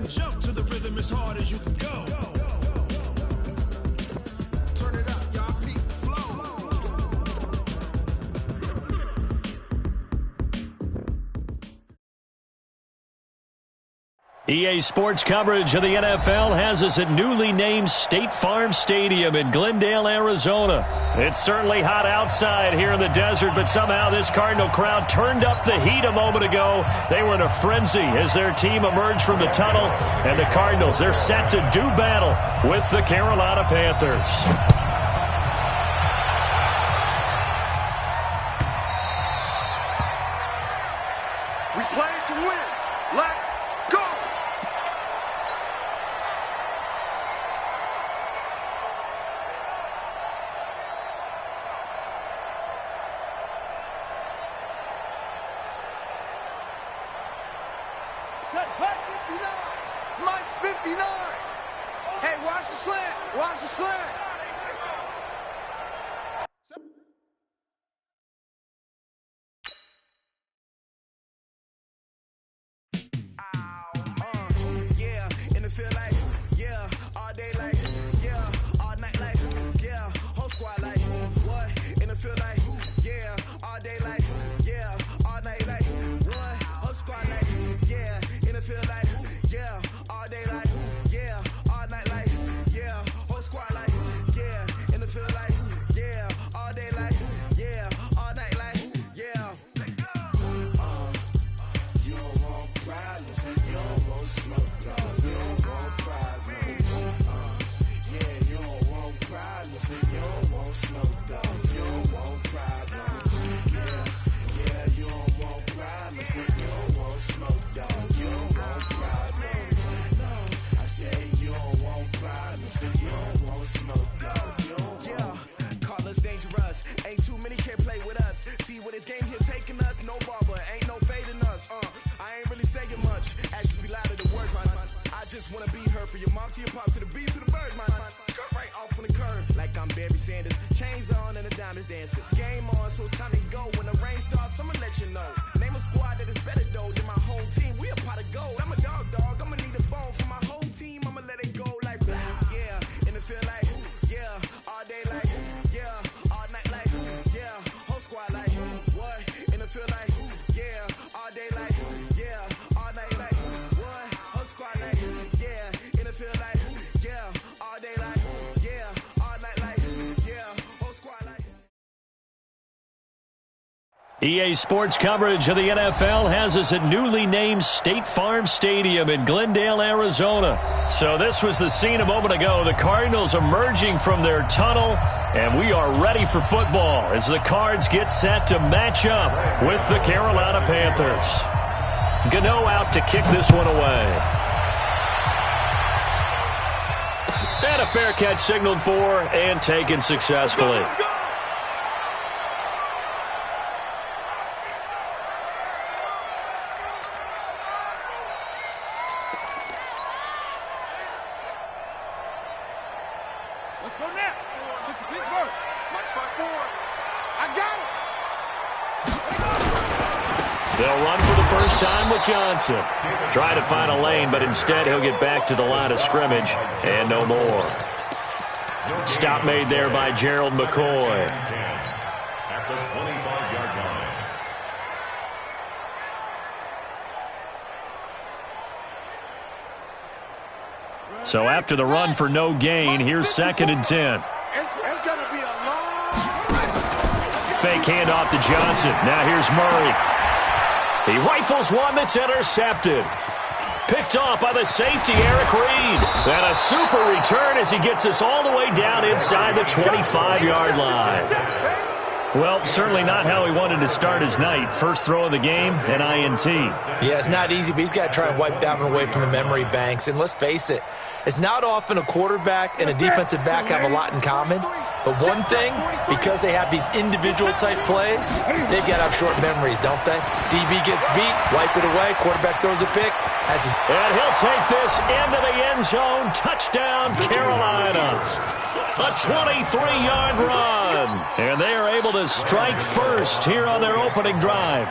Jump to the rhythm as hard as you can go. Turn it up, y'all. Peak flow. EA Sports coverage of the NFL has us at newly named State Farm Stadium in Glendale, Arizona. It's certainly hot outside here in the desert, but somehow this Cardinal crowd turned up the heat a moment ago. They were in a frenzy as their team emerged from the tunnel, and the Cardinals, they're set to do battle with the Carolina Panthers. We play to win. Let's go. Set back 59. Mike's 59. Hey, watch the slant. Watch the slant. Yeah, in the field like, yeah, all day like, yeah, all night like, yeah, whole squad like, what? In the field like, yeah, all day like, yeah, all night like, what? Whole squad like, yeah, in the field like, yeah, all day like, yeah, all night like, yeah, whole squad like, yeah, in the field like, yeah, all day like, yeah, all night like, yeah. You don't want problems, you don't want smoke, you don't want problems. Yeah, you don't want problems, you don't want smoke, you don't want problems. Yeah, you don't want problems, you don't want smoke, you don't want problems. No, I said you don't want problems, you don't want smoke, you don't want. Yeah, call us dangerous, ain't too many can play with us. See where this game here taking us, no barber, ain't no fading us. I ain't really saying much, actions be louder than words, man. I just wanna be heard from your mom to your pop to the beat to the birds, man. Cut right off on the curb, like I'm Barry Sanders. Chains on and the diamonds dancing. Game on, so it's time to go. When the rain starts, I'ma let you know. Name a squad that is better though than my whole team. We a pot of gold. I'm a dog. I'ma need a bone for my whole team. I'ma let it go like, yeah, in the field like, yeah, all day like, yeah, all night like, yeah, whole squad like, what? In the field like, yeah, all day like, yeah, all night like, what? Whole squad like, yeah, in the field like, yeah, all day like, yeah, all night like, yeah, whole squad like. EA Sports coverage of the NFL has us at newly named State Farm Stadium in Glendale, Arizona. So this was the scene a moment ago. The Cardinals emerging from their tunnel, and we are ready for football as the Cards get set to match up with the Carolina Panthers. Gano out to kick this one away. And a fair catch signaled for and taken successfully. Let's go now. Look at Pittsburgh. Mike 5-4. I got it. They'll run for the first time with Johnson. Try to find a lane, but instead he'll get back to the line of scrimmage and no more. Stop made there by Gerald McCoy. At the 25-yard line. So after the run for no gain, here's 2nd and 10. It's going to be a long Fake handoff to Johnson. Now here's Murray. He rifles one that's intercepted. Picked off by the safety, Eric Reed. And a super return as he gets us all the way down inside the 25-yard line. Well, certainly not how he wanted to start his night. First throw of the game, an INT. Yeah, it's not easy, but he's got to try and wipe that one away from the memory banks. And let's face it, it's not often a quarterback and a defensive back have a lot in common. But one thing, because they have these individual-type plays, they've got to have short memories, don't they? DB gets beat, wipe it away, quarterback throws a pick. And he'll take this into the end zone. Touchdown, Carolina. A 23-yard run. And they are able to strike first here on their opening drive.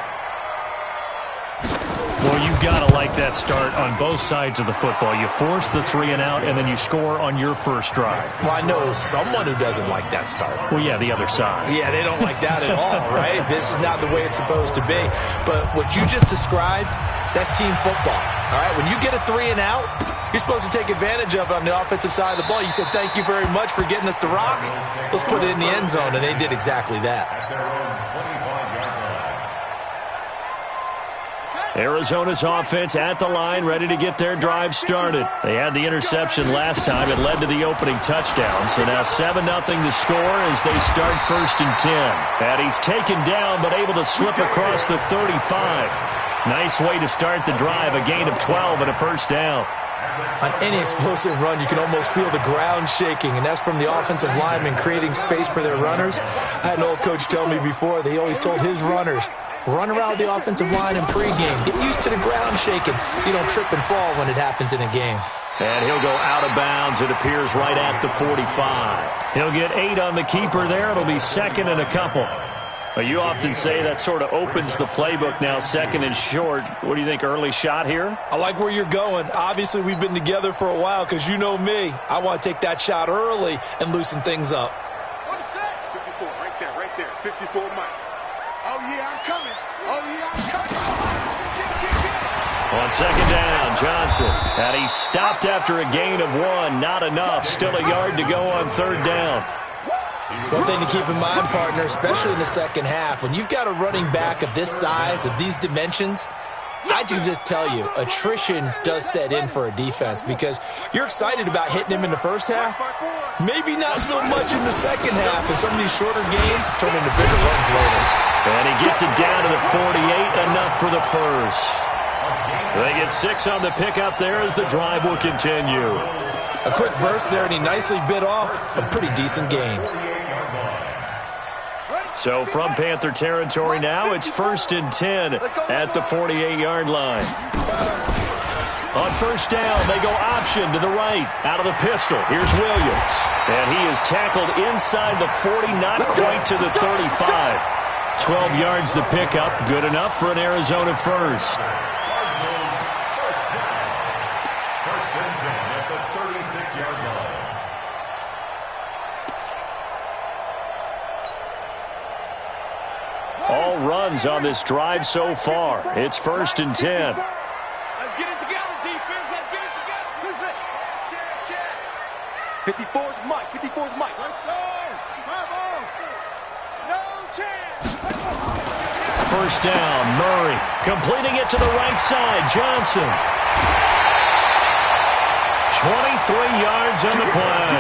Well, you've got to like that start on both sides of the football. You force the 3 and out, and then you score on your first drive. Well, I know someone who doesn't like that start. Well, yeah, the other side. Yeah, they don't like that at all, right? This is not the way it's supposed to be. But what you just described, that's team football, all right? When you get a 3 and out, you're supposed to take advantage of it on the offensive side of the ball. You said, thank you very much for getting us the rock. Let's put it in the end zone, and they did exactly that. Arizona's offense at the line, ready to get their drive started. They had the interception last time. It led to the opening touchdown. So now 7-0 to score as they start 1st and 10. And he's taken down but able to slip across the 35. Nice way to start the drive, a gain of 12 and a first down. On any explosive run, you can almost feel the ground shaking, and that's from the offensive linemen creating space for their runners. I had an old coach tell me before, they always told his runners, run around the offensive line in pregame. Get used to the ground shaking so you don't trip and fall when it happens in a game. And he'll go out of bounds. It appears right at the 45. He'll get 8 on the keeper there. It'll be 2nd and a couple. Well, you often say that sort of opens the playbook now, 2nd and short. What do you think, early shot here? I like where you're going. Obviously, we've been together for a while because you know me. I want to take that shot early and loosen things up. On the set. 54, right there. 54, Mike. Oh, yeah, I'm coming. Oh, yeah, I'm coming. On 2nd down, Johnson. And he stopped after a gain of 1. Not enough. Still a yard to go on 3rd down. One thing to keep in mind, partner, especially in the second half, when you've got a running back of this size, of these dimensions, I can just tell you, attrition does set in for a defense because you're excited about hitting him in the first half, maybe not so much in the second half, and some of these shorter gains turn into bigger runs later. And he gets it down to the 48, enough for the first. They get 6 on the pickup there as the drive will continue. A quick burst there, and he nicely bit off a pretty decent gain. So from Panther territory now, it's 1st and 10 at the 48-yard line. On 1st down, they go option to the right. Out of the pistol, here's Williams. And he is tackled inside the 40, not quite to the 35. 12 yards the pickup, good enough for an Arizona first. First and 10 at the 36-yard line. All runs on this drive so far. It's 1st and 10. Let's get it together, defense. Let's get it together. 54's Mike. 54's Mike. Let's go. No chance. 1st down, Murray. Completing it to the right side, Johnson. 23 yards on the play.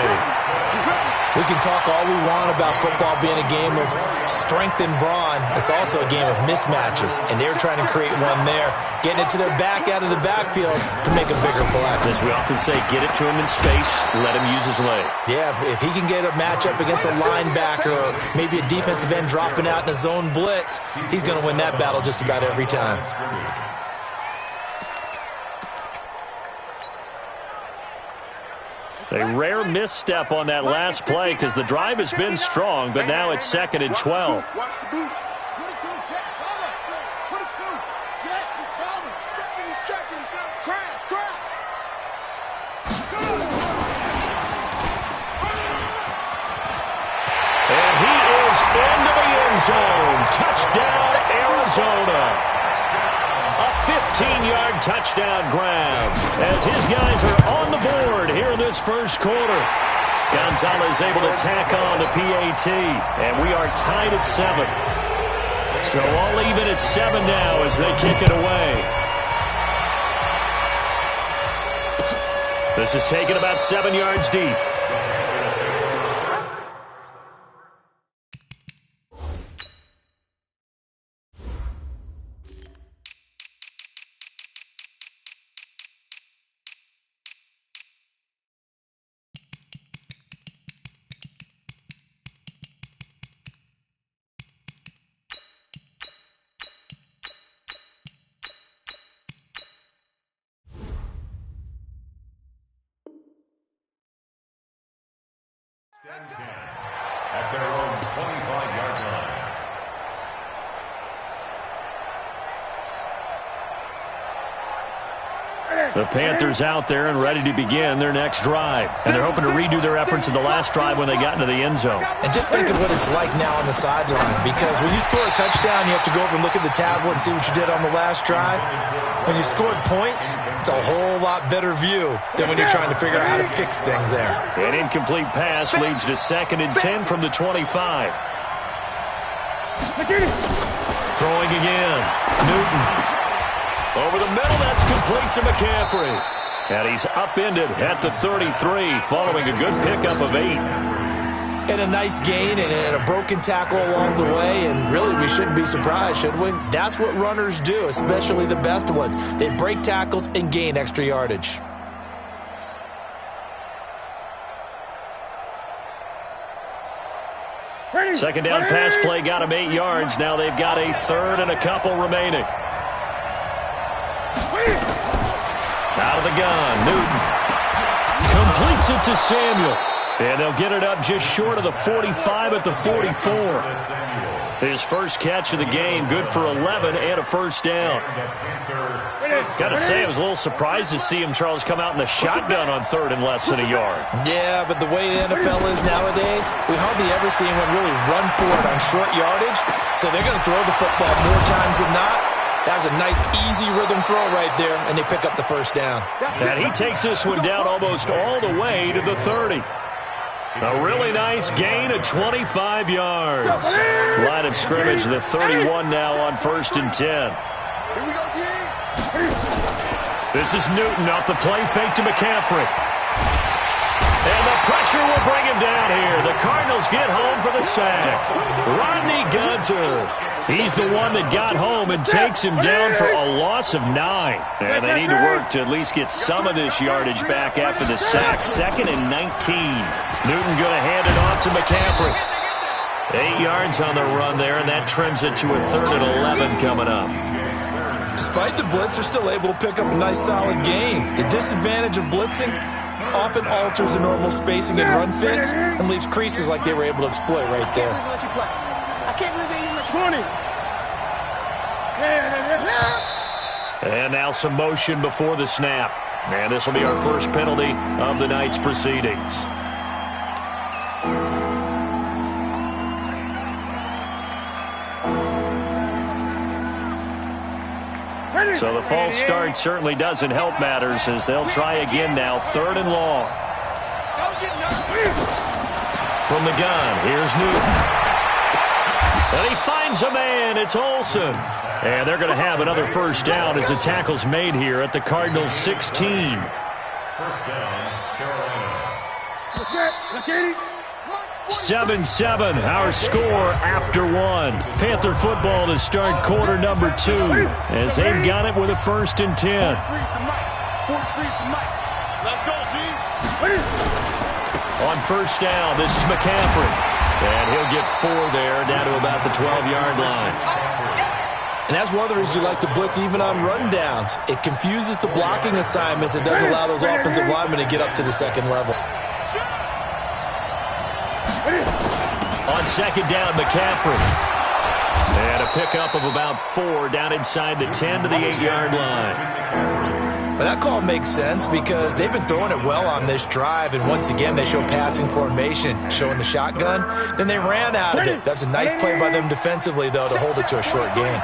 We can talk all we want about football being a game of strength and brawn. It's also a game of mismatches, and they're trying to create one there, getting it to their back out of the backfield to make a bigger play. As we often say, get it to him in space, let him use his leg. Yeah, if he can get a matchup against a linebacker or maybe a defensive end dropping out in a zone blitz, he's going to win that battle just about every time. A rare misstep on that last play because the drive has been strong, but now it's 2nd and 12. Watch the boot. 22, Jet, cover. 22, Jet, he's coming. He's checking. Crash. And he is into the end zone. Touchdown, Arizona. A 15-yard touchdown grab as his guys are on the board here in this first quarter. Gonzalez able to tack on the PAT, and we are tied at 7. So all even at 7 now as they kick it away. This is taken about 7 yards deep. And 10 at their own 25-yard line. The Panthers out there and ready to begin their next drive. And they're hoping to redo their efforts in the last drive when they got into the end zone. And just think of what it's like now on the sideline, because when you score a touchdown, you have to go over and look at the tablet and see what you did on the last drive. When you scored points, it's a whole lot better view than when you're trying to figure out how to fix things there. An incomplete pass leads to 2nd and 10 from the 25. Throwing again. Newton. Over the middle, that's complete to McCaffrey. And he's upended at the 33 following a good pickup of 8. And a nice gain and a broken tackle along the way, and really we shouldn't be surprised, should we? That's what runners do, especially the best ones. They break tackles and gain extra yardage. Second down pass play got him 8 yards. Now they've got a 3rd and a couple remaining. Out of the gun, Newton completes it to Samuel. And they'll get it up just short of the 45 at the 44. His first catch of the game, good for 11 and a first down. Got to say, I was a little surprised to see him, Charles, come out in the shotgun on 3rd and less than a yard. Yeah, but the way the NFL is nowadays, we hardly ever see anyone really run for it on short yardage. So they're going to throw the football more times than not. That was a nice, easy rhythm throw right there, and they pick up the first down. And he takes this one down almost all the way to the 30. A really nice gain of 25 yards. Line of scrimmage, the 31 now on 1st and 10. This is Newton off the play fake to McCaffrey. And the pressure will bring him down here. The Cardinals get home for the sack. Rodney Gunter. He's the one that got home and takes him down for a loss of 9. And they need to work to at least get some of this yardage back after the sack. 2nd and 19. Newton going to hand it off to McCaffrey. 8 yards on the run there, and that trims it to a 3rd and 11 coming up. Despite the blitz, they're still able to pick up a nice solid gain. The disadvantage of blitzing often alters the normal spacing and run fits and leaves creases like they were able to exploit right there. I can't believe they even let you 20. And now some motion before the snap. And this will be our first penalty of the night's proceedings. So the false start certainly doesn't help matters as they'll try again now. 3rd and long. From the gun, here's Newton. And he finds a man. It's Olsen. And they're going to have another first down as the tackle's made here at the Cardinals' 16. First down, Carolina. 7-7, our score after 1. Panther football to start quarter number 2 as they've got it with a 1st and 10. On first down, this is McCaffrey. And he'll get 4 there, down to about the 12-yard line. And that's one of the reasons you like to blitz even on rundowns. It confuses the blocking assignments. It doesn't allow those offensive linemen to get up to the second level. On 2nd down, McCaffrey. And a pickup of about 4 down inside the 10 to the 8-yard line. But that call makes sense because they've been throwing it well on this drive, and once again they show passing formation, showing the shotgun. Then they ran out of it. That's a nice play by them defensively, though, to hold it to a short gain.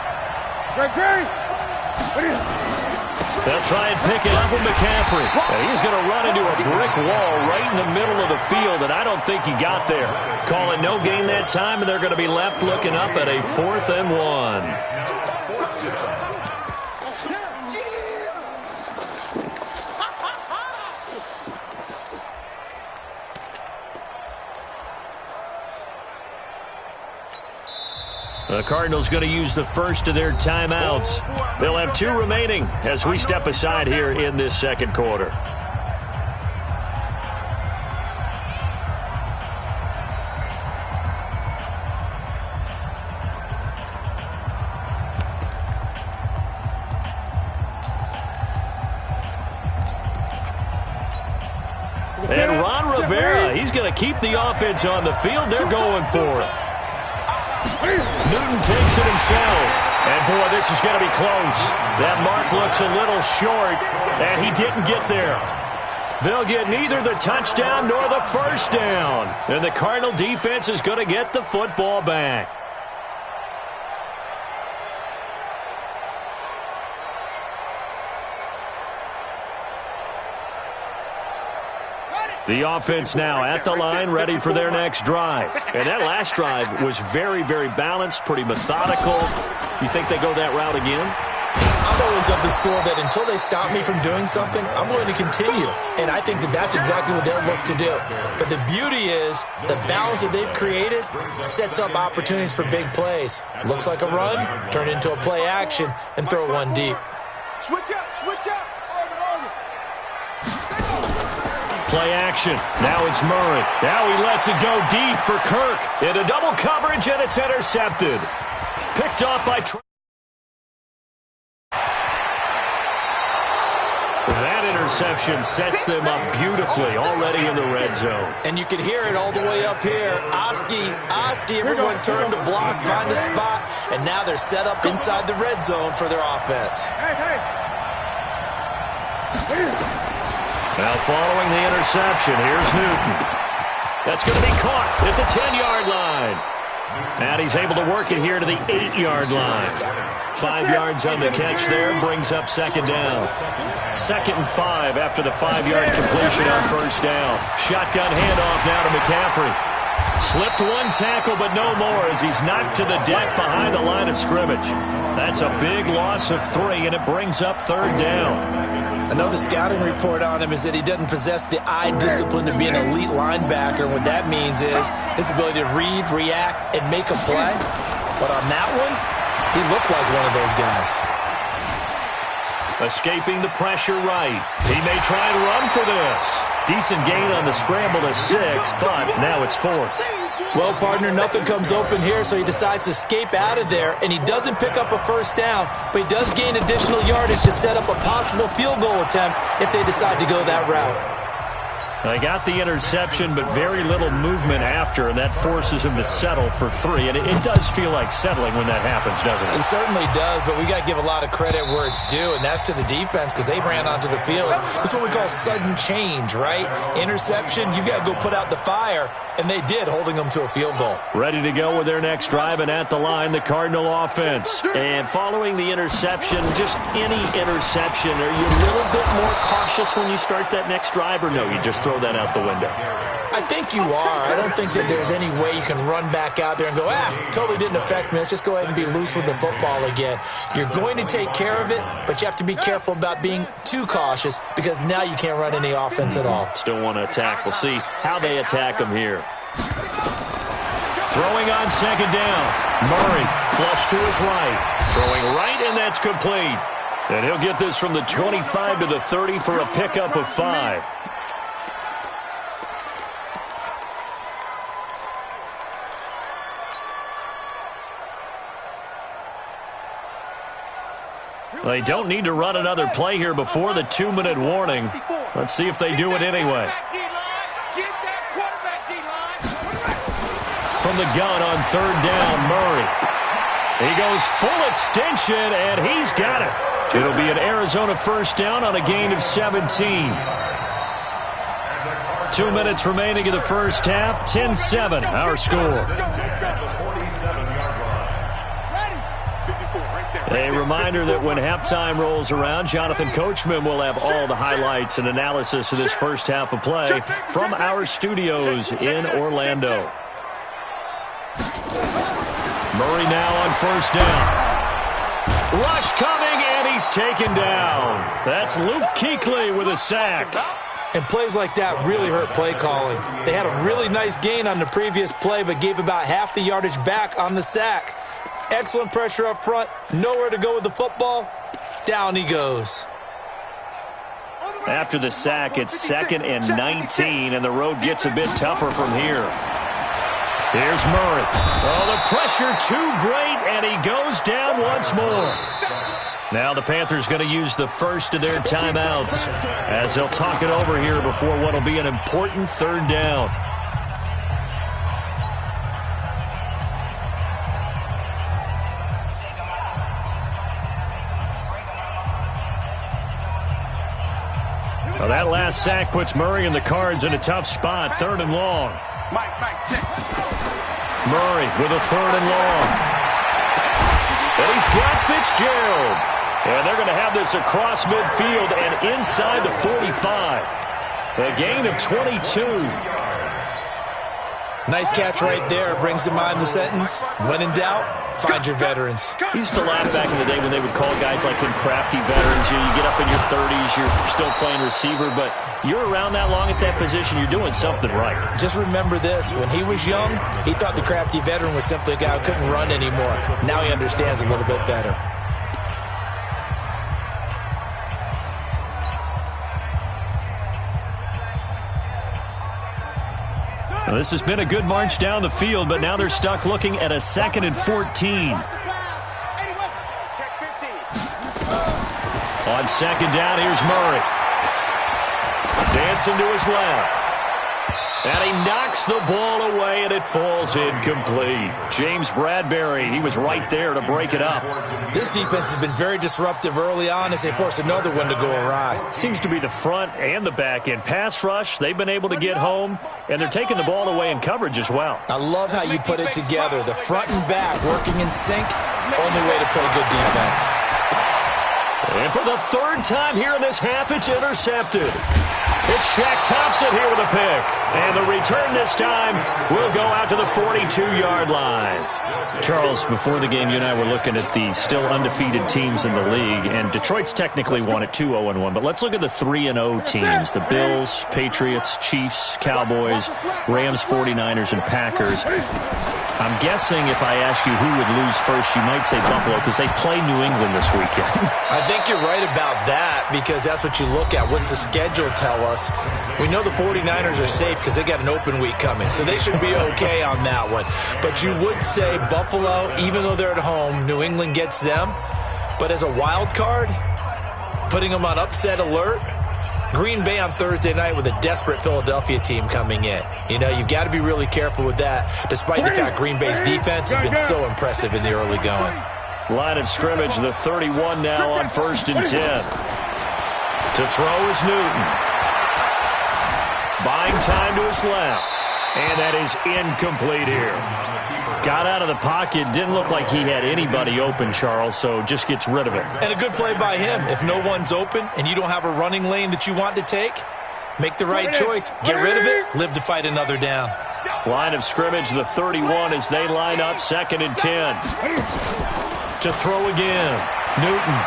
They'll try and pick it up with McCaffrey. And he's going to run into a brick wall right in the middle of the field, and I don't think he got there. Call it no gain that time, and they're going to be left looking up at a 4th and 1. The Cardinals going to use the first of their timeouts. They'll have 2 remaining as we step aside here in this second quarter. And Ron Rivera, he's going to keep the offense on the field. They're going for it. Newton takes it himself. And, boy, this is going to be close. That mark looks a little short, and he didn't get there. They'll get neither the touchdown nor the first down. And the Cardinal defense is going to get the football back. The offense now at the line, ready for their next drive. And that last drive was very, very balanced, pretty methodical. You think they go that route again? I'm always of the school that until they stop me from doing something, I'm going to continue. And I think that that's exactly what they'll look to do. But the beauty is the balance that they've created sets up opportunities for big plays. Looks like a run, turn it into a play action, and throw one deep. Switch up, switch up. Play action. Now it's Murray. Now he lets it go deep for Kirk. Into double coverage, and it's intercepted. Picked off by that interception sets them up beautifully already in the red zone. And you can hear it all the way up here. Oski, everyone turned to block, find a spot, and now they're set up inside the red zone for their offense. Now following the interception, here's Newton. That's going to be caught at the 10-yard line. And he's able to work it here to the 8-yard line. 5 yards on the catch there, brings up second down. 2nd and 5 after the 5-yard completion on first down. Shotgun handoff now to McCaffrey. Slipped one tackle, but no more as he's knocked to the deck behind the line of scrimmage. That's a big loss of 3, and it brings up third down. I know the scouting report on him is that he doesn't possess the eye discipline to be an elite linebacker. And what that means is his ability to read, react, and make a play. But on that one, he looked like one of those guys. Escaping the pressure right. He may try and run for this. Decent gain on the scramble to 6, but now it's 4th. Well, partner, nothing comes open here, so he decides to escape out of there, and he doesn't pick up a first down, but he does gain additional yardage to set up a possible field goal attempt if they decide to go that route. They got the interception, but very little movement after, and that forces him to settle for 3. And it does feel like settling when that happens, doesn't it? It certainly does, but we got to give a lot of credit where it's due, and that's to the defense because they ran onto the field. This is what we call sudden change, right? Interception, you got to go put out the fire, and they did, holding them to a field goal. Ready to go with their next drive, and at the line, the Cardinal offense. And following the interception, just any interception, are you a little bit more cautious when you start that next drive, or no, you just throw that out the window? I think you are. I don't think that there's any way you can run back out there and go, totally didn't affect me. Let's just go ahead and be loose with the football again. You're going to take care of it, but you have to be careful about being too cautious because now you can't run any offense at all. Still want to attack. We'll see how they attack them here. Throwing on second down. Murray, flush to his right. Throwing right, and that's complete. And he'll get this from the 25 to the 30 for a pickup of 5. They don't need to run another play here before the 2-minute warning. Let's see if they do it anyway. From the gun on third down, Murray. He goes full extension, and he's got it. It'll be an Arizona first down on a gain of 17. 2 minutes remaining in the first half. 10-7, our score. A reminder that when halftime rolls around, Jonathan Coachman will have all the highlights and analysis of this first half of play from our studios in Orlando. Murray now on first down. Rush coming, and he's taken down. That's Luke Kuechly with a sack. And plays like that really hurt play calling. They had a really nice gain on the previous play, but gave about half the yardage back on the sack. Excellent pressure up front. Nowhere to go with the football. Down he goes. After the sack, it's 2nd and 19, and the road gets a bit tougher from here. Here's Murray. Oh, the pressure too great, and he goes down once more. Now the Panthers going to use the first of their timeouts as they'll talk it over here before what will be an important third down. Well, that last sack puts Murray and the Cards in a tough spot, 3rd and long. Murray with a 3rd and long. And he's got Fitzgerald. And they're going to have this across midfield and inside the 45. A gain of 22. Nice catch right there. Brings to mind the sentence, when in doubt, find your veterans. He used to laugh back in the day when they would call guys like him crafty veterans. You get up in your 30s, you're still playing receiver, but you're around that long at that position, you're doing something right. Just remember this. When he was young, he thought the crafty veteran was simply a guy who couldn't run anymore. Now he understands a little bit better. Well, this has been a good march down the field, but now they're stuck looking at a 2nd and 14. On 2nd down, here's Murray. Dancing to his left. And he knocks the ball away, and it falls incomplete. James Bradbury, he was right there to break it up. This defense has been very disruptive early on as they force another one to go awry. Seems to be the front and the back end. Pass rush, they've been able to get home, and they're taking the ball away in coverage as well. I love how you put it together. The front and back working in sync, only way to play good defense. And for the 3rd time here in this half, it's intercepted. It's Shaq Thompson here with a pick. And the return this time will go out to the 42-yard line. Charles, before the game, you and I were looking at the still undefeated teams in the league, and Detroit's technically won at 2-0-1. But let's look at the 3-0 teams. The Bills, Patriots, Chiefs, Cowboys, Rams, 49ers, and Packers. I'm guessing if I ask you who would lose first, you might say Buffalo because they play New England this weekend. I think you're right about that because that's what you look at. What's the schedule tell us? We know the 49ers are safe because they got an open week coming, so they should be okay on that one. But you would say Buffalo, even though they're at home, New England gets them. But as a wild card, putting them on upset alert, Green Bay on Thursday night with a desperate Philadelphia team coming in. You know, you've got to be really careful with that, despite the fact Green Bay's defense has been so impressive in the early going. Line of scrimmage, the 31 now on 1st and 10. To throw is Newton. Buying time to his left. And that is incomplete here. Got out of the pocket. Didn't look like he had anybody open, Charles, so just gets rid of it. And a good play by him. If no one's open and you don't have a running lane that you want to take, make the right choice. Get rid of it. Live to fight another down. Line of scrimmage, the 31 as they line up 2nd and 10. To throw again. Newton.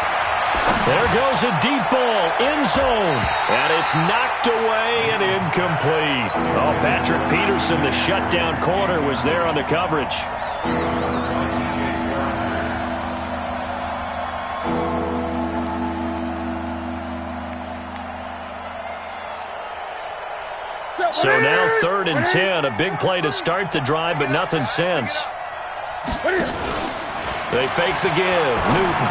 There goes a deep ball, end zone, and it's knocked away and incomplete. Oh, Patrick Peterson, the shutdown corner, was there on the coverage. So now 3rd and 10, a big play to start the drive, but nothing since. They fake the give, Newton.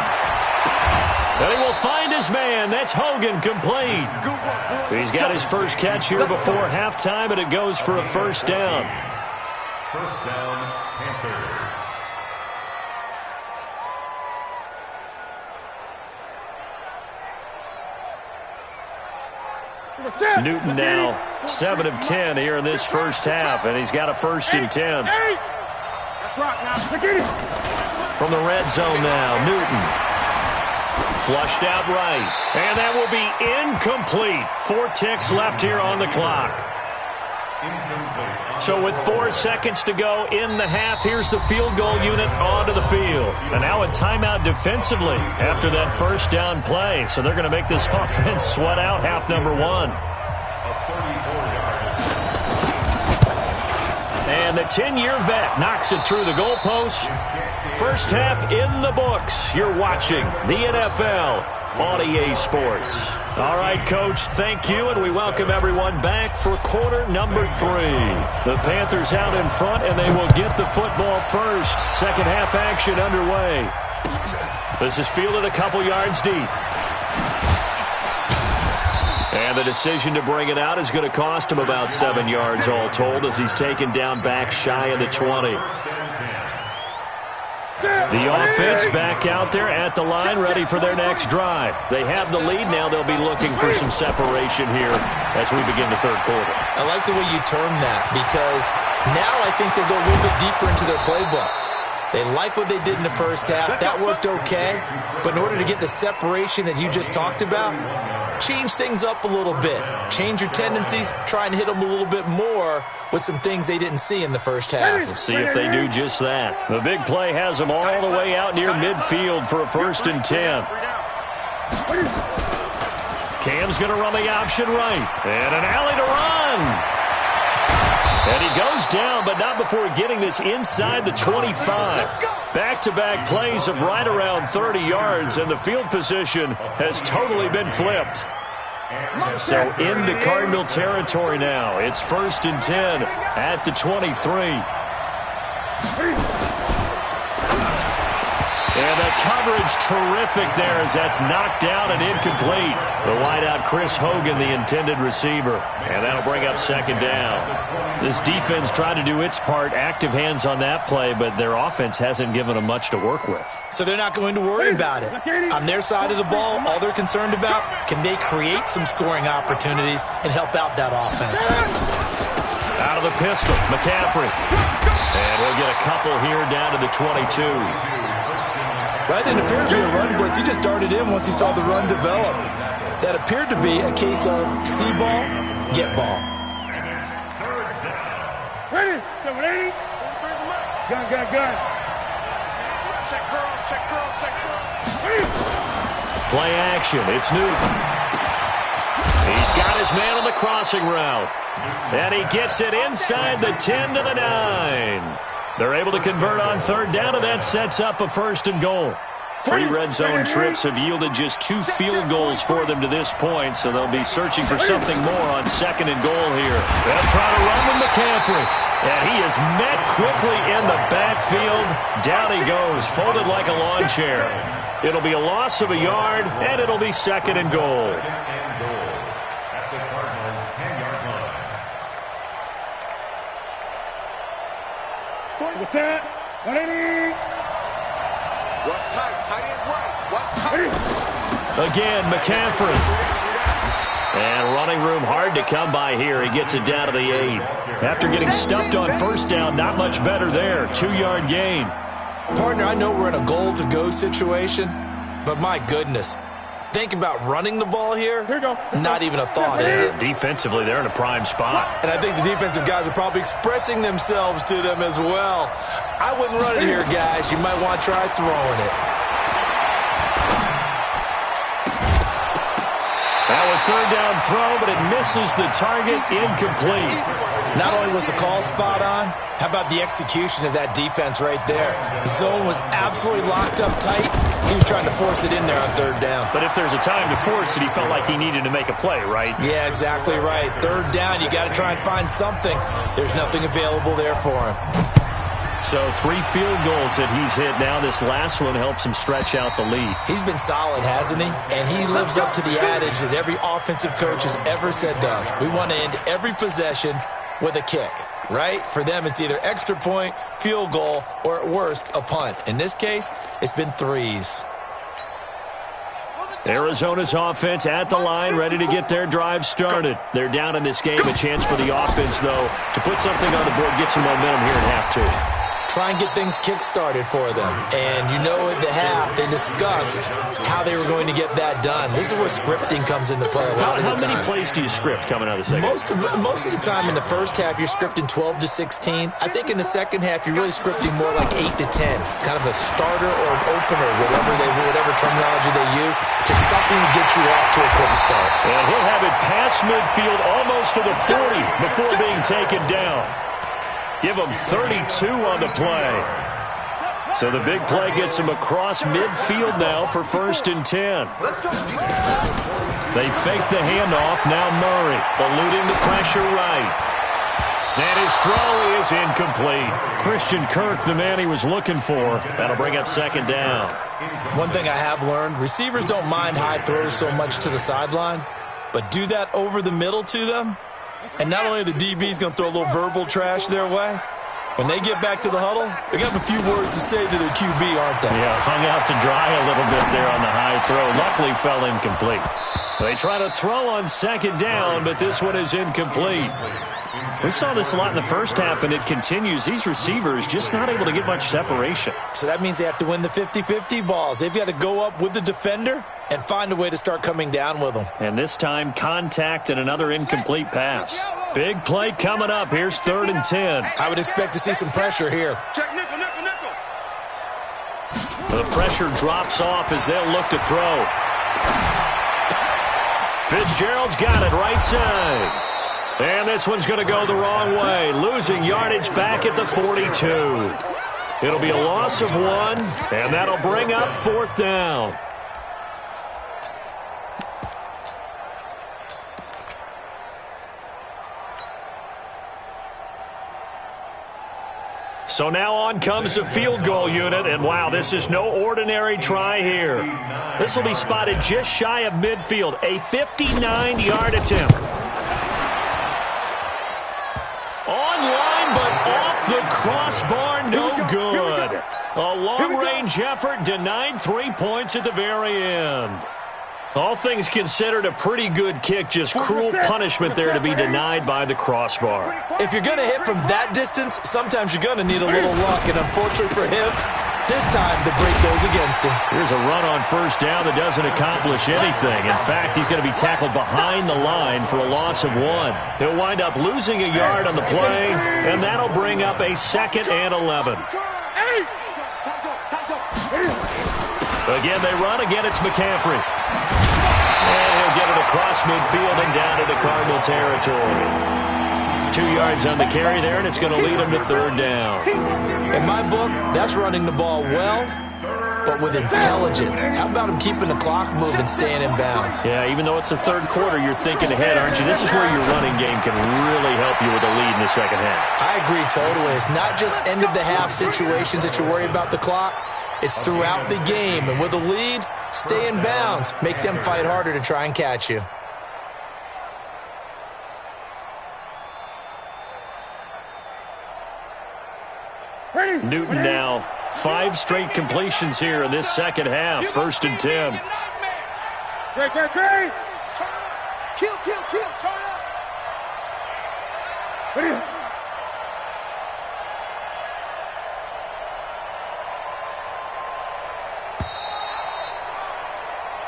And he will find his man. That's Hogan, complete. He's got his first catch here before halftime, and it goes for a 1st down. 1st down, Panthers. Newton now 7 of 10 here in this first half, and he's got a 1st and 10. From the red zone now, Newton. Flushed out right, and that will be incomplete. 4 ticks left here on the clock. So with 4 seconds to go in the half, here's the field goal unit onto the field. And now a timeout defensively after that 1st down play. So they're going to make this offense sweat out half number 1. And the 10-year vet knocks it through the goalpost. First half in the books. You're watching the NFL on EA Sports. All right, Coach, thank you, and we welcome everyone back for quarter number 3. The Panthers out in front, and they will get the football first. Second half action underway. This is fielded a couple yards deep. And the decision to bring it out is going to cost him about 7 yards all told as he's taken down back shy of the 20. The offense back out there at the line, ready for their next drive. They have the lead. Now they'll be looking for some separation here as we begin the third quarter. I like the way you term that, because now I think they'll go a little bit deeper into their playbook. They like what they did in the first half. That worked okay. But in order to get the separation that you just talked about, change things up a little bit. Change your tendencies. Try and hit them a little bit more with some things they didn't see in the first half. We'll see if they do just that. The big play has them all the way out near midfield for a 1st and 10. Cam's going to run the option right. And an alley to run. And he goes down, but not before getting this inside the 25. Back-to-back plays of right around 30 yards, and the field position has totally been flipped. So into Cardinal territory now. It's 1st and 10 at the 23. And the coverage terrific there as that's knocked down and incomplete. The wideout Chris Hogan, the intended receiver. And that'll bring up 2nd down. This defense tried to do its part, active hands on that play, but their offense hasn't given them much to work with. So they're not going to worry about it. On their side of the ball, all they're concerned about, can they create some scoring opportunities and help out that offense? Out of the pistol, McCaffrey. And he'll get a couple here down to the 22. That didn't appear to be a run blitz. He just darted in once he saw the run develop. That appeared to be a case of see ball, get ball. Ready? Gun. Check curls. Play action. It's Newton. He's got his man on the crossing route. And he gets it inside the 10 to the 9. They're able to convert on 3rd down, and that sets up a 1st and goal. 3 red zone trips have yielded just 2 field goals for them to this point, so they'll be searching for something more on 2nd and goal here. They'll try to run with McCaffrey, and he is met quickly in the backfield. Down he goes, folded like a lawn chair. It'll be a loss of a yard, and it'll be 2nd and goal. What's that? 180. What's tight? Tight is right. What's tight? Again, McCaffrey. And running room hard to come by here. He gets it down to the 8. After getting stuffed on 1st down, not much better there. 2-yard gain. Partner, I know we're in a goal-to-go situation, but my goodness. Think about running the ball here. Here we go. Not even a thought, is it? Defensively, they're in a prime spot. And I think the defensive guys are probably expressing themselves to them as well. I wouldn't run it here, guys. You might want to try throwing it. Now a 3rd down throw, but it misses the target, incomplete. Not only was the call spot on, how about the execution of that defense right there? The zone was absolutely locked up tight. He was trying to force it in there on 3rd down. But if there's a time to force it, he felt like he needed to make a play, right? Yeah, exactly right. 3rd down, you got to try and find something. There's nothing available there for him. So 3 field goals that he's hit now. This last one helps him stretch out the lead. He's been solid, hasn't he? And he lives up to the adage that every offensive coach has ever said to us. We want to end every possession with a kick, right? For them, it's either extra point, field goal, or at worst, a punt. In this case, it's been 3s. Arizona's offense at the line, ready to get their drive started. They're down in this game. A chance for the offense, though, to put something on the board, get some momentum here at half 2. Try and get things kick-started for them. And you know at the half, they discussed how they were going to get that done. This is where scripting comes into play a lot of the time. How many plays do you script coming out of the second? Most of the time in the first half, you're scripting 12 to 16. I think in the second half, you're really scripting more like 8 to 10. Kind of a starter or an opener, whatever terminology they use, just something to get you off to a quick start. And he'll have it past midfield almost to the 40 before being taken down. Give him 32 on the play. So the big play gets him across midfield now for 1st and 10. They fake the handoff. Now Murray eluding the pressure right. And his throw is incomplete. Christian Kirk, the man he was looking for. That'll bring up 2nd down. One thing I have learned, receivers don't mind high throws so much to the sideline, but do that over the middle to them, and not only are the DBs going to throw a little verbal trash their way, When they get back to the huddle, they got a few words to say to their QB, aren't they? Yeah, hung out to dry a little bit there on the high throw. Luckily fell incomplete. They try to throw on second down, but this one is incomplete. We saw this a lot in the first half, and it continues. These receivers just not able to get much separation. So that means they have to win the 50-50 balls. They've got to go up with the defender and find a way to start coming down with them. And this time, contact and another incomplete pass. Big play coming up. Here's 3rd and 10. I would expect to see some pressure here. Check nickel, nickel, nickel. The pressure drops off as they'll look to throw. Fitzgerald's got it right side. And this one's going to go the wrong way, losing yardage back at the 42. It'll be a loss of 1, and that'll bring up 4th down. So now on comes the field goal unit, and wow, this is no ordinary try here. This will be spotted just shy of midfield, a 59-yard attempt. Online, but off the crossbar, no good. A long-range effort denied 3 points at the very end. All things considered, a pretty good kick, just cruel punishment there to be denied by the crossbar. If you're going to hit from that distance, sometimes you're going to need a little luck, and unfortunately for him, this time the break goes against him. Here's a run on 1st down that doesn't accomplish anything. In fact, he's going to be tackled behind the line for a loss of 1. He'll wind up losing a yard on the play, and that'll bring up a 2nd and 11. Again, they run. Again, it's McCaffrey. And he'll get it across midfield and down into Cardinal territory. 2 yards on the carry there, and it's going to lead him to 3rd down. In my book, that's running the ball well, but with intelligence. How about him keeping the clock moving, staying in bounds? Yeah, even though it's the 3rd quarter, you're thinking ahead, aren't you? This is where your running game can really help you with a lead in the 2nd half. I agree totally. It's not just end-of-the-half situations that you worry about the clock. It's throughout the game, and with a lead, stay in bounds. Make them fight harder to try and catch you. Newton now 5 straight completions here in this 2nd half. 1st and 10. Great. Kill, turn up. Ready?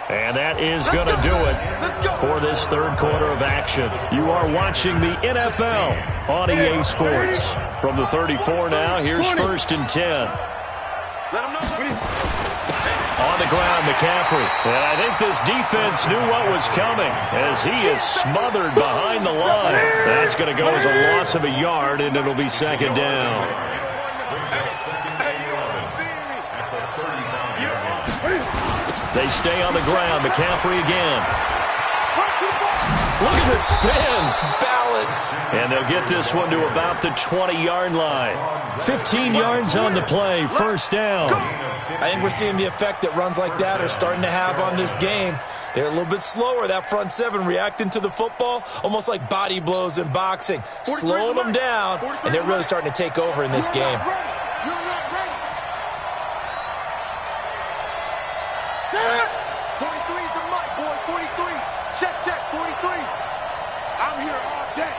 And that is going to do it for this 3rd quarter of action. You are watching the NFL on EA Sports. From the 34 now, here's 1st and 10. On the ground, McCaffrey. And I think this defense knew what was coming as he is smothered behind the line. That's going to go as a loss of a yard, and it'll be 2nd down. They stay on the ground. McCaffrey again. Look at the spin. Balance. And they'll get this one to about the 20-yard line. 15 yards on the play. 1st down. I think we're seeing the effect that runs like that are starting to have on this game. They're a little bit slower, that front 7, reacting to the football, almost like body blows in boxing. Slowing them down, and they're really starting to take over in this game. 43 is the mic, boy. 43. Check, 43. I'm here all day.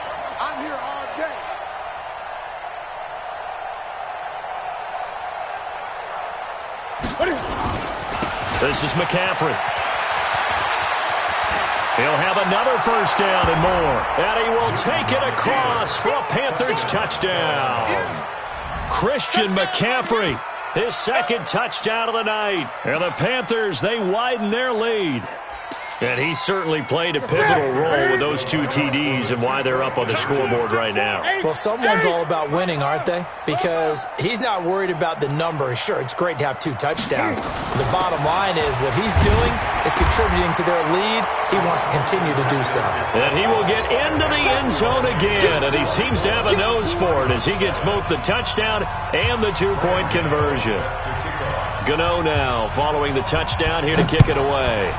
This is McCaffrey. He'll have another 1st down and more. And he will take it across for a Panthers touchdown. Christian McCaffrey, his 2nd touchdown of the night. And the Panthers, they widen their lead. And he certainly played a pivotal role with those 2 TDs and why they're up on the scoreboard right now. Well, someone's all about winning, aren't they? Because he's not worried about the number. Sure, it's great to have 2 touchdowns. The bottom line is what he's doing is contributing to their lead. He wants to continue to do so. And he will get into the end zone again, and he seems to have a nose for it as he gets both the touchdown and the 2-point conversion. Gano now following the touchdown here to kick it away.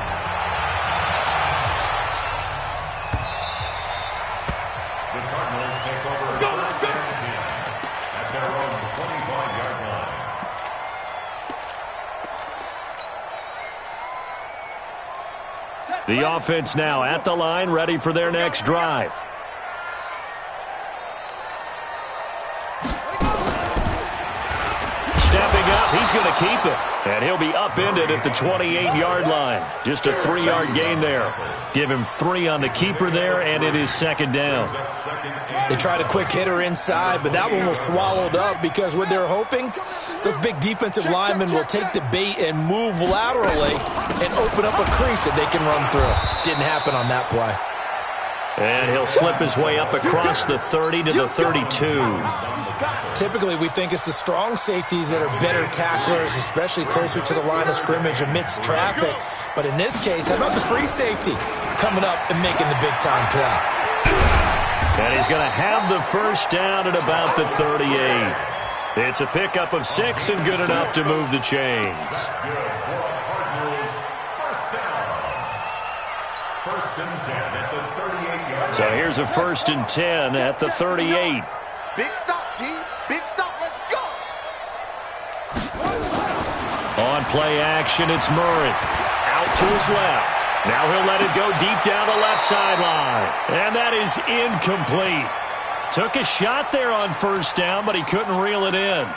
The offense now at the line, ready for their next drive. Stepping up, he's going to keep it. And he'll be upended at the 28-yard line. Just a 3-yard gain there. Give him 3 on the keeper there, and it is second down. They tried a quick hitter inside, but that one was swallowed up because what they're hoping, those big defensive linemen will take the bait and move laterally and open up a crease that they can run through. Didn't happen on that play. And he'll slip his way up across the 30 to the 32. Typically, we think it's the strong safeties that are better tacklers, especially closer to the line of scrimmage amidst traffic. But in this case, how about the free safety coming up and making the big-time play? And he's going to have the first down at about the 38. It's a pickup of 6 and good enough to move the chains. So here's a 1st and 10 at the 38. Big stop, D. Big stop. Let's go. On play action, it's Murray. Out to his left. Now he'll let it go deep down the left sideline. And that is incomplete. Took a shot there on 1st down, but he couldn't reel it in.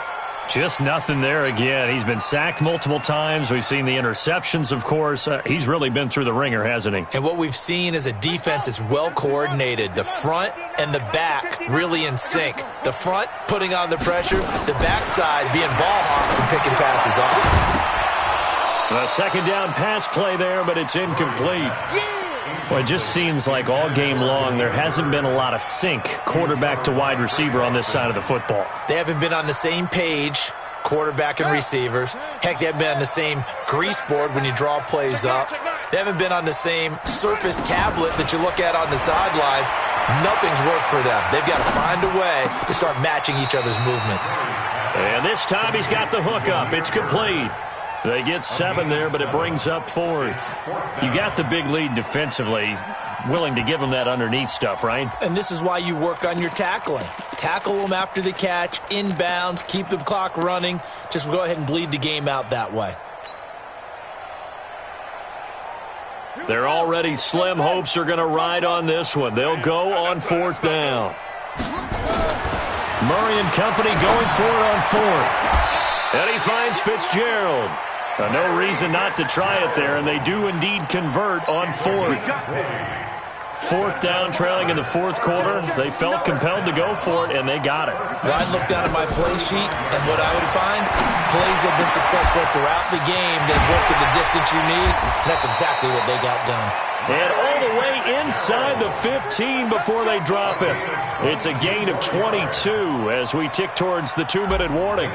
Just nothing there again. He's been sacked multiple times. We've seen the interceptions, of course. He's really been through the ringer, hasn't he? And what we've seen is a defense that's well coordinated. The front and the back really in sync. The front putting on the pressure, the backside being ball hawks and picking passes off. A second down pass play there, but it's incomplete. Well, it just seems like all game long there hasn't been a lot of sync quarterback to wide receiver on this side of the football. They haven't been on the same page, quarterback and receivers. Heck, they haven't been on the same grease board when you draw plays up. They haven't been on the same surface tablet that you look at on the sidelines. Nothing's worked for them. They've got to find a way to start matching each other's movements. And this time he's got the hook up. It's complete. They get 7 there, but it brings up 4th. You got the big lead defensively, willing to give them that underneath stuff, right? And this is why you work on your tackling. Tackle them after the catch, inbounds, keep the clock running. Just go ahead and bleed the game out that way. Their already slim hopes are going to ride on this one. They'll go on 4th down. Murray and company going for it on 4th. And he finds Fitzgerald. No reason not to try it there, and they do indeed convert on 4th. 4th down, trailing in the 4th quarter. They felt compelled to go for it, and they got it. Well, I look down at my play sheet, and what I would find, plays have been successful throughout the game. They've worked at the distance you need, and that's exactly what they got done. And all the way inside the 15 before they drop it. It's a gain of 22 as we tick towards the 2-minute warning.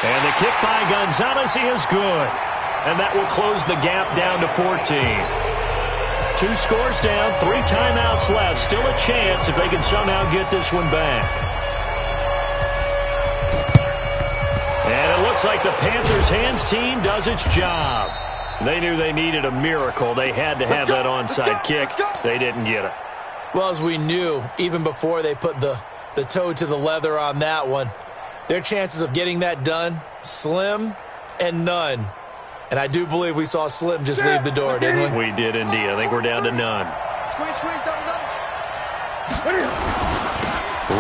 And the kick by Gonzalez is good. And that will close the gap down to 14. 2 scores down, 3 timeouts left. Still a chance if they can somehow get this one back. And it looks like the Panthers' hands team does its job. They knew they needed a miracle. They had to have that onside kick. They didn't get it. Well, as we knew, even before they put the toe to the leather on that one, their chances of getting that done, slim and none. And I do believe we saw Slim just leave the door, didn't we? We did indeed. I think we're down to none. Squeeze, double.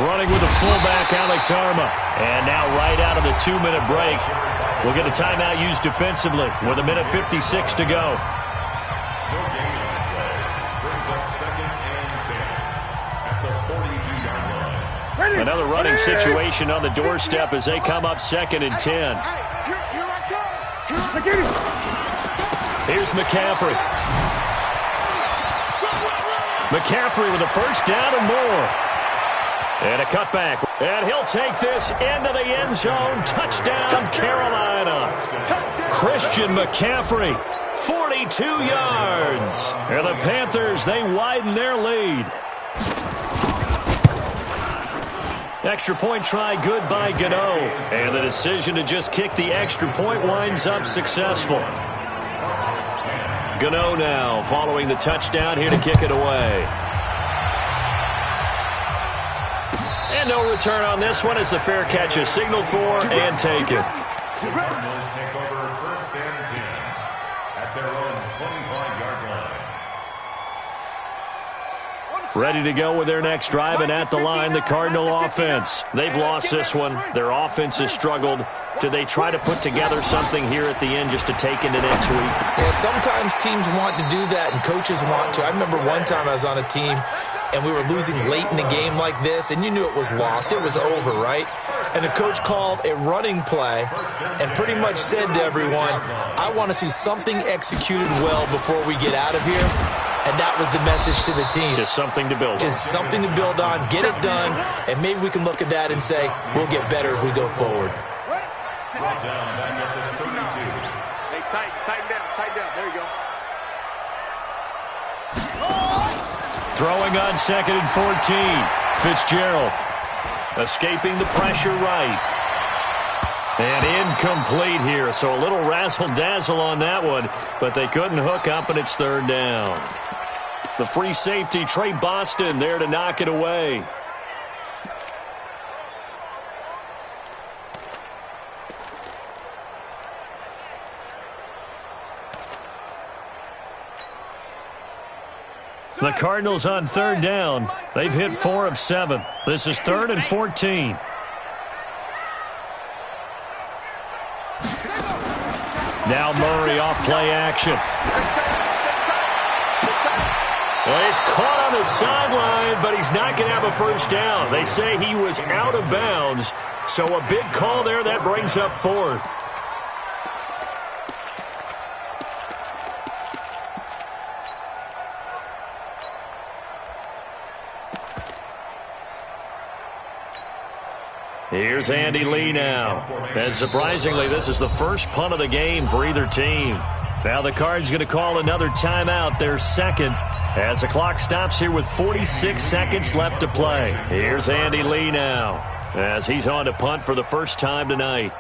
Running with the fullback, Alex Arma. And now right out of the 2-minute break, we'll get a timeout used defensively with 1:56 to go. Another running situation on the doorstep as they come up 2nd and 10. Here's McCaffrey. McCaffrey with a first down and more. And a cutback. And he'll take this into the end zone. Touchdown, Carolina. Christian McCaffrey, 42 yards. And the Panthers, they widen their lead. Extra point try good by Gano. And the decision to just kick the extra point winds up successful. Gano now following the touchdown here to kick it away. And no return on this one as the fair catch is signaled for and taken. Ready to go with their next drive, and at the line, the Cardinal offense. They've lost this one. Their offense has struggled. Do they try to put together something here at the end just to take into next week? Yeah, sometimes teams want to do that, and coaches want to. I remember one time I was on a team, and we were losing late in the game like this, and you knew it was lost. It was over, right? And the coach called a running play and pretty much said to everyone, I want to see something executed well before we get out of here. And that was the message to the team. Just something to build on. Just something to build on, get it done, and maybe we can look at that and say, we'll get better as we go forward. Down back at the 32. Hey, tighten down. There you go. Throwing on 2nd and 14. Fitzgerald escaping the pressure right. And incomplete here, so a little razzle-dazzle on that one, but they couldn't hook up, and it's 3rd down. The free safety, Trey Boston, there to knock it away. The Cardinals on 3rd down. They've hit 4 of 7. This is 3rd and 14. Now Murray off play action. Well, he's caught on the sideline, but he's not going to have a first down. They say he was out of bounds, so a big call there that brings up 4th. Here's Andy Lee now. And surprisingly, this is the first punt of the game for either team. Now the Cards going to call another timeout, their second, as the clock stops here with 46 seconds left to play. Here's Andy Lee now, as he's on to punt for the first time tonight.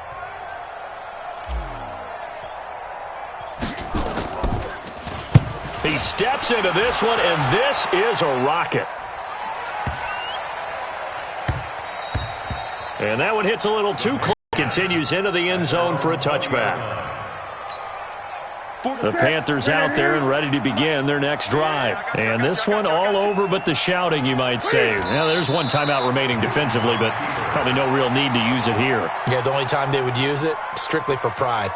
He steps into this one, and this is a rocket. And that one hits a little too close. Continues into the end zone for a touchback. The Panthers out there and ready to begin their next drive. And this one all over but the shouting, you might say. Now, there's one timeout remaining defensively, but probably no real need to use it here. Yeah, the only time they would use it, strictly for pride.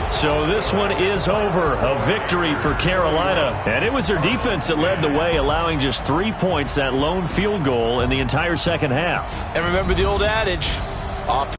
So this one is over. A victory for Carolina. And it was their defense that led the way, allowing just 3 points, that lone field goal in the entire second half. And remember the old adage, offense